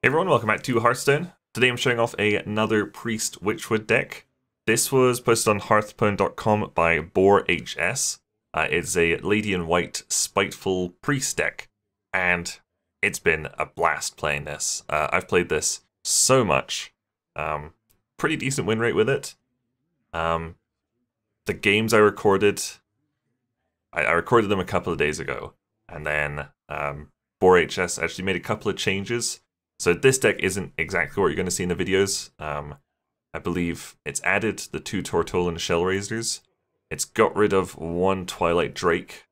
Hey everyone, welcome back to Hearthstone. Today I'm showing off another Priest Witchwood deck. This was posted on hearthstone.com by BoarHS. It's a Lady in White Spiteful Priest deck, and it's been a blast playing this. I've played this so much. Pretty decent win rate with it. The games I recorded, I recorded them a couple of days ago, and then BoarHS actually made a couple of changes. So this deck isn't exactly what you're going to see in the videos. I believe it's added the 2 Tortolan Shell Raisers. It's got rid of 1 Twilight Drake.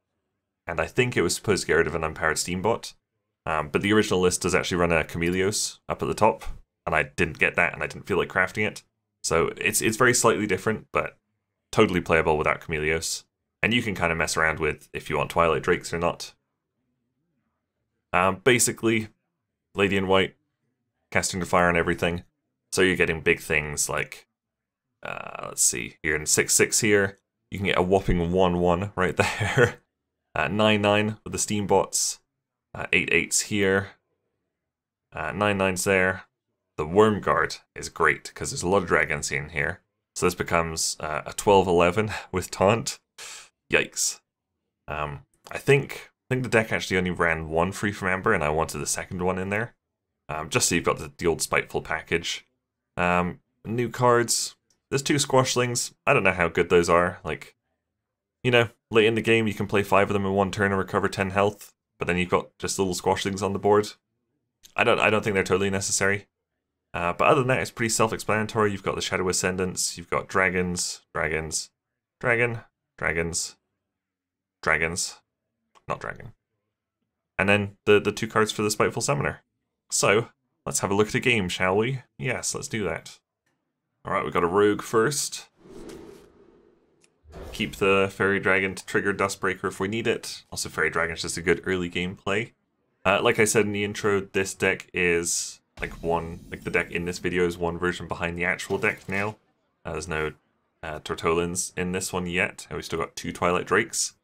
And I think it was supposed to get rid of an Unpowered Steambot. But the original list does actually run a Chameleos up at the top. And I didn't get that, and I didn't feel like crafting it. So it's very slightly different, but totally playable without Chameleos. And you can kind of mess around with if you want Twilight Drakes or not. Basically, Lady in White, casting the fire and everything. So you're getting big things like, let's see, you're in 6/6 here. You can get a whopping 1/1 right there. 9/9 with the Steambots. 8/8s here. 9/9s there. The Worm Guard is great because there's a lot of dragons in here. So this becomes a 12/11 with Taunt. Yikes. I think the deck actually only ran 1 free from Amber, and I wanted the second one in there. Just so you've got the old Spiteful package. New cards. There's 2 Squashlings. I don't know how good those are. Like, you know, late in the game you can play 5 of them in 1 turn and recover 10 health, but then you've got just little Squashlings on the board. I don't think they're totally necessary. But other than that, it's pretty self-explanatory. You've got the Shadow Ascendants, you've got dragons, dragons, dragon, dragons, dragons, not dragon. And then the 2 cards for the Spiteful Summoner. So, let's have a look at a game, shall we? Yes, let's do that. Alright, we've got a Rogue first. Keep the Fairy Dragon to trigger Dustbreaker if we need it. Also, Fairy Dragon's just a good early game play. Like I said in the intro, this deck is the deck in this video is 1 version behind the actual deck now. There's no Tortolans in this one yet, and we've still got 2 Twilight Drakes.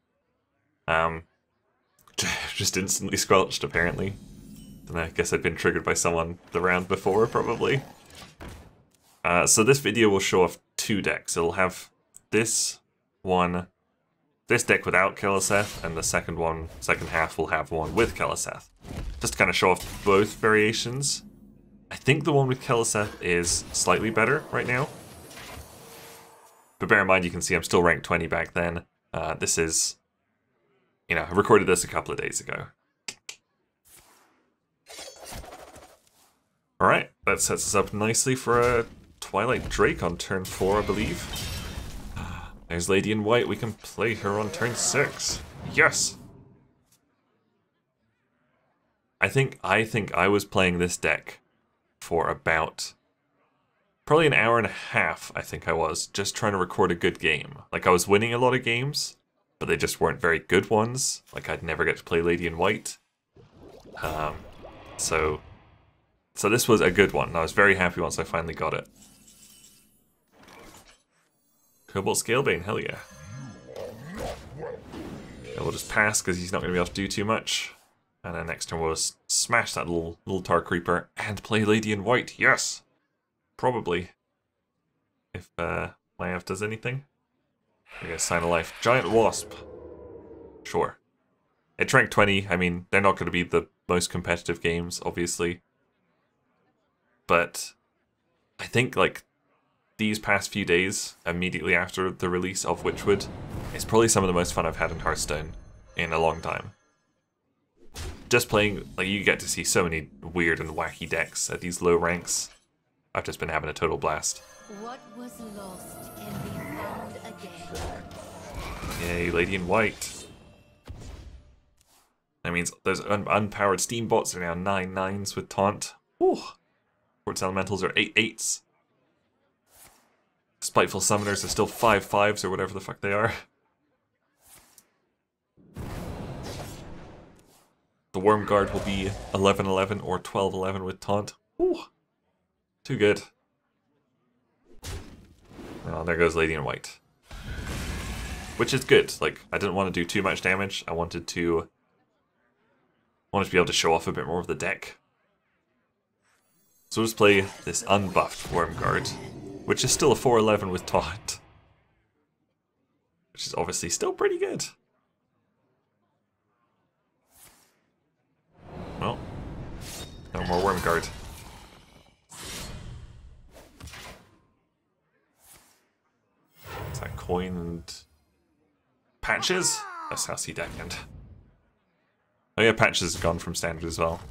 Just instantly squelched, apparently. And I guess I'd been triggered by someone the round before, probably. So this video will show off 2 decks. It'll have this deck without Keleseth, and the second half will have one with Keleseth. Just to kind of show off both variations. I think the one with Keleseth is slightly better right now. But bear in mind, you can see I'm still ranked 20 back then. This is, you know, I recorded this a couple of days ago. Alright, that sets us up nicely for a Twilight Drake on turn 4, I believe. There's Lady in White, we can play her on turn 6. Yes! I think I was playing this deck for about probably an hour and a half, I think I was, just trying to record a good game. Like, I was winning a lot of games, but they just weren't very good ones. Like, I'd never get to play Lady in White. So this was a good one, and I was very happy once I finally got it. Cobalt Scalebane, hell yeah. We'll just pass because he's not going to be able to do too much. And then next turn we'll just smash that little Tar Creeper and play Lady in White. Yes! Probably. If Mayav does anything. We're going to sign a life. Giant Wasp. Sure. It's ranked 20. I mean, they're not going to be the most competitive games, obviously. But I think, like, these past few days, immediately after the release of Witchwood, is probably some of the most fun I've had in Hearthstone in a long time. Just playing, like, you get to see so many weird and wacky decks at these low ranks. I've just been having a total blast. What was lost can be found again. Yay, Lady in White. That means those unpowered Steambots are now 9/9s with Taunt. Ooh. Quartz Elementals are 8/8s. Spiteful Summoners are still 5/5s or whatever the fuck they are. The Worm Guard will be 11/11 or 12/11 with Taunt. Ooh. Too good. Oh, there goes Lady in White. Which is good. Like, I didn't want to do too much damage. I wanted to be able to show off a bit more of the deck. So we'll just play this unbuffed Wormguard, which is still a 4/11 with Taunt. Which is obviously still pretty good. Well, no more Wormguard. Is that coin and patches? That's how C deck end. Oh yeah, patches is gone from standard as well.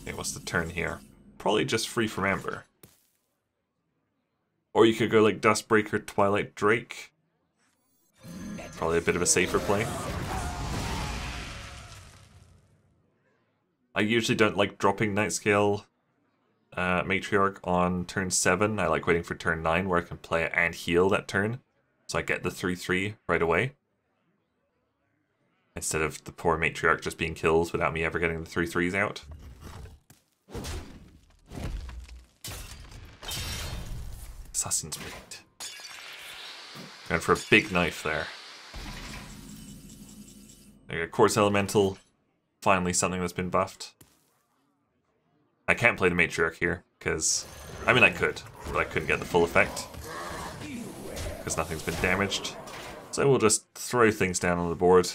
Okay, what's the turn here? Probably just free from Ember. Or you could go like Dustbreaker, Twilight Drake. Probably a bit of a safer play. I usually don't like dropping Nightscale Matriarch on turn 7. I like waiting for turn 9 where I can play it and heal that turn. So I get the 3/3 right away. Instead of the poor Matriarch just being killed without me ever getting the 3/3s out. Assassin's Blade. Going for a big knife there. There you go, Quartz Elemental. Finally something that's been buffed. I can't play the Matriarch here, because... I mean I could, but I couldn't get the full effect. Because nothing's been damaged. So we'll just throw things down on the board.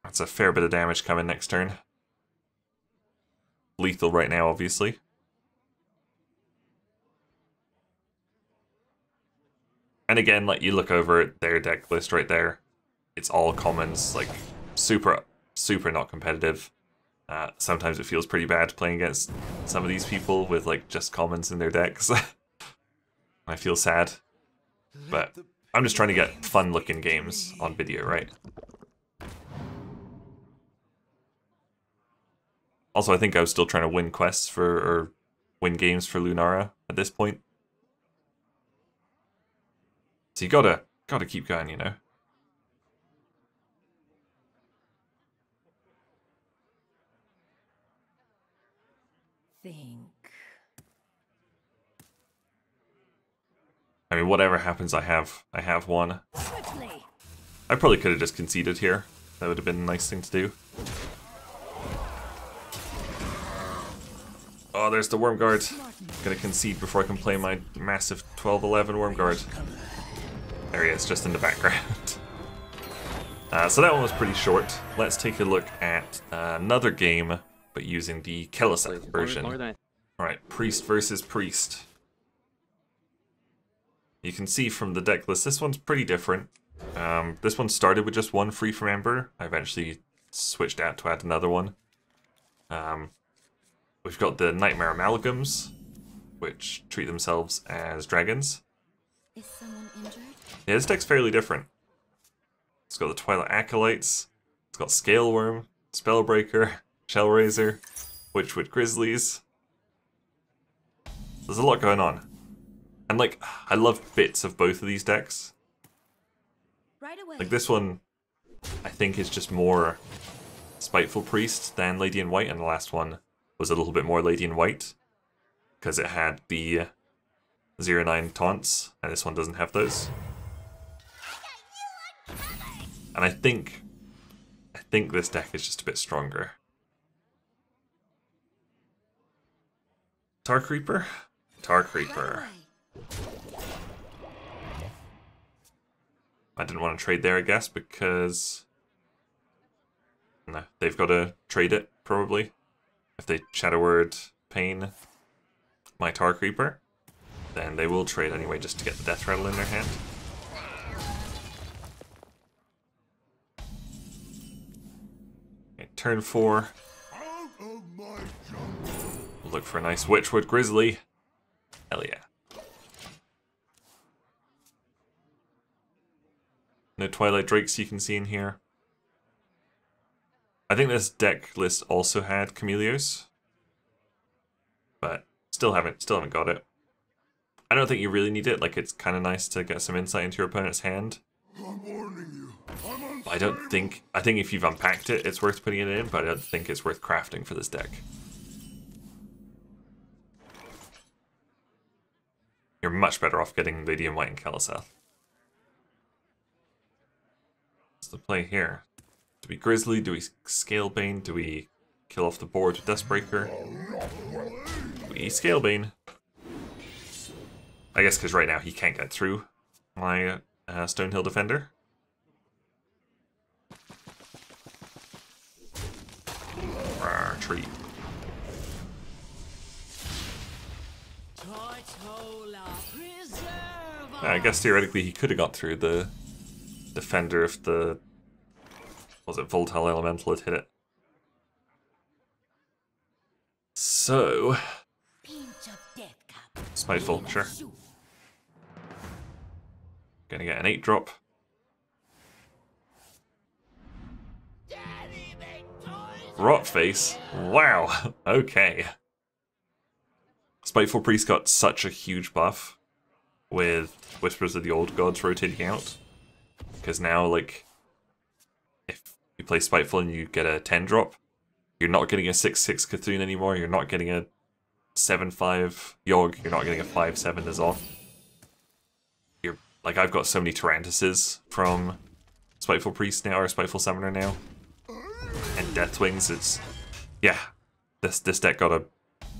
That's a fair bit of damage coming next turn. Lethal right now, obviously. And again, like, you look over at their deck list right there. It's all commons, like, super not competitive. Sometimes it feels pretty bad playing against some of these people with, like, just commons in their decks. I feel sad. But I'm just trying to get fun-looking games on video, right? Also, I think I was still trying to win quests for, or win games for Lunara at this point. So you gotta keep going, you know? Think. I mean, whatever happens, I have won. Quickly. I probably could have just conceded here. That would have been a nice thing to do. Oh, there's the Wormguard. Gonna concede before I can play my massive 12/11 Wormguard. There he is, just in the background. So that one was pretty short. Let's take a look at another game, but using the Keleseth version. Alright, Priest versus Priest. You can see from the deck list, this one's pretty different. This one started with just one free from Ember. I eventually switched out to add another one. We've got the Nightmare Amalgams, which treat themselves as dragons. Is someone injured? Yeah, this deck's fairly different. It's got the Twilight Acolytes, it's got Scaleworm, Spellbreaker, Shellraiser, Witchwood Grizzlies. There's a lot going on. And like, I love bits of both of these decks. Right away. Like this one, I think is just more Spiteful Priest than Lady in White, and the last one was a little bit more Lady in White. Because it had the 0/9 taunts, and this one doesn't have those. And I think this deck is just a bit stronger. Tar Creeper? Tar Creeper. I didn't want to trade there, I guess, because... No, they've got to trade it, probably. If they Shadow Word Pain my Tar Creeper, then they will trade anyway just to get the Death Rattle in their hand. Okay, turn 4. We'll look for a nice Witchwood Grizzly. Hell yeah. No Twilight Drakes you can see in here. I think this deck list also had Chameleos, but still haven't got it. I don't think you really need it. Like, it's kind of nice to get some insight into your opponent's hand. But I think if you've unpacked it, it's worth putting it in, but I don't think it's worth crafting for this deck. You're much better off getting Lady in White and Keleseth. What's the play here? Do we Grizzly? Do we Scalebane? Do we kill off the board with Deathbreaker? We Scalebane. I guess because right now he can't get through my Stonehill Defender. Rawr, tree. I guess theoretically he could have got through the Defender if the... was it Volatile Elemental had hit it? So... Spiteful, sure. Gonna get an 8-drop. Rotface? Wow, okay. Spiteful Priest got such a huge buff with Whispers of the Old Gods rotating out. Because now, like, if you play Spiteful and you get a 10-drop, you're not getting a 6/6 Cthulhu anymore, you're not getting a 7/5 Yogg, you're not getting a 5/7 Azoth. You're, like, I've got so many Tyrantuses from Spiteful Priest now, or Spiteful Summoner now. And Deathwings, it's... yeah, this deck got a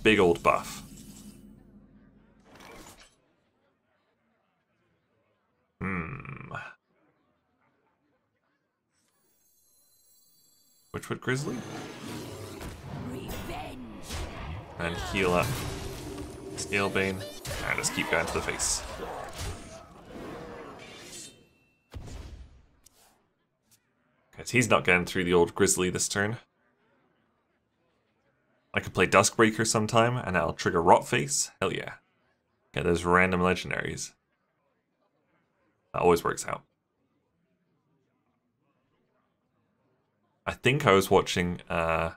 big old buff. Witchwood Grizzly? And heal up. Scalebane. And just keep going to the face. Because he's not getting through the old Grizzly this turn. I could play Duskbreaker sometime, and that'll trigger Rotface. Hell yeah. Get those random legendaries. That always works out. I think I was watching a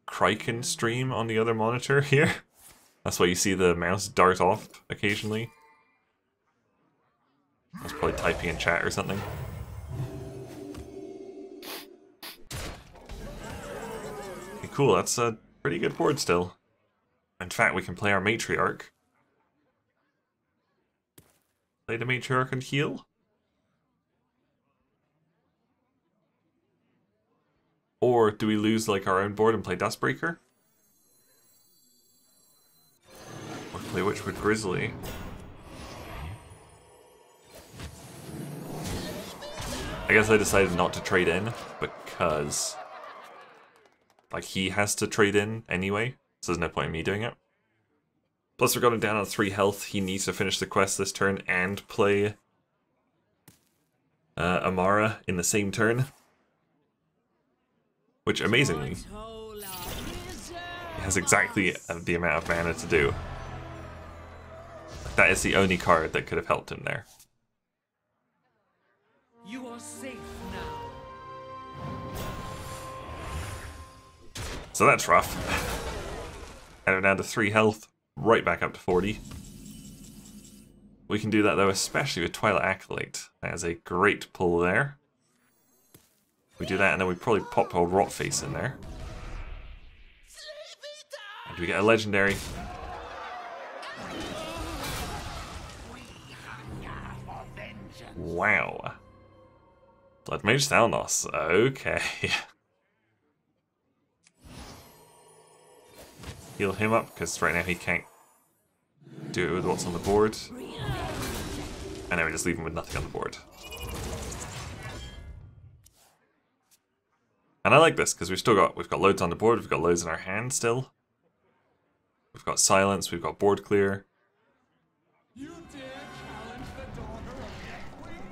Kraken stream on the other monitor here. That's why you see the mouse dart off occasionally. I was probably typing in chat or something. Okay, cool, that's a pretty good board still. In fact, we can play our Matriarch. Play the Matriarch and heal. Or do we lose like our own board and play Duskbreaker? Or play Witchwood Grizzly? I guess I decided not to trade in because like he has to trade in anyway, so there's no point in me doing it. Plus we're going down on 3 health, he needs to finish the quest this turn and play Amara in the same turn. Which, amazingly, he has exactly the amount of mana to do. That is the only card that could have helped him there. You are safe now. So that's rough. And we're down to 3 health, right back up to 40. We can do that though, especially with Twilight Acolyte. That is a great pull there. We do that and then we probably pop old Rotface in there. And we get a legendary. Wow. Blood Mage Thalnos. Okay. Heal him up because right now he can't do it with what's on the board. And then we just leave him with nothing on the board. And I like this because we've got loads on the board, we've got loads in our hand still. We've got silence, we've got board clear. You dare challenge the daughter of Witchwood?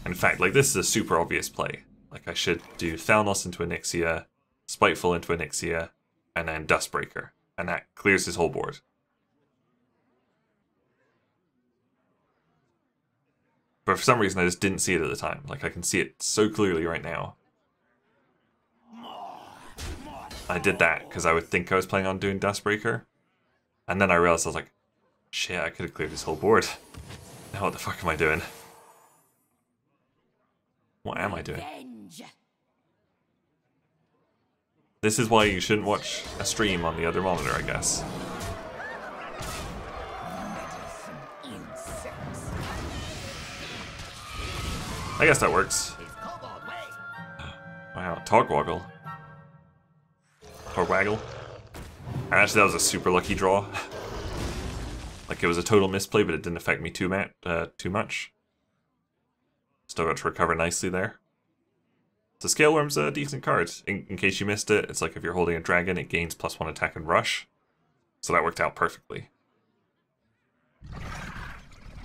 In fact, like this is a super obvious play. Like I should do Thalnos into Onyxia, Spiteful into Onyxia, and then Duskbreaker. And that clears his whole board. But for some reason I just didn't see it at the time. Like I can see it so clearly right now. I did that because I would think I was planning on doing Duskbreaker. And then I realized I was like, shit, I could have cleared this whole board. Now what the fuck am I doing? What am I doing? This is why you shouldn't watch a stream on the other monitor, I guess. I guess that works. Wow, Togwaggle. Togwaggle. Actually, that was a super lucky draw. Like, it was a total misplay, but it didn't affect me too much. Still got to recover nicely there. So Scale Worm's a decent card. In case you missed it, it's like if you're holding a dragon, it gains +1 attack and rush. So that worked out perfectly.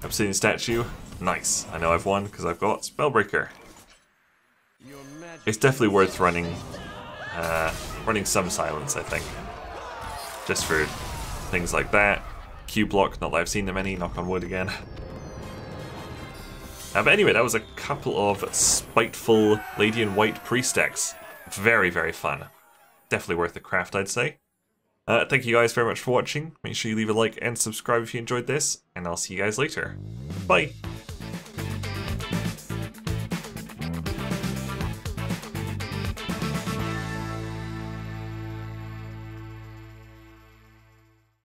Obsidian Statue. Nice. I know I've won because I've got Spellbreaker. It's definitely worth running some silence, I think. Just for things like that. Q-block, not that I've seen them any, knock on wood again. But anyway, that was a couple of spiteful Lady in White Priest decks. Very, very fun. Definitely worth the craft, I'd say. Thank you guys very much for watching. Make sure you leave a like and subscribe if you enjoyed this, and I'll see you guys later. Bye!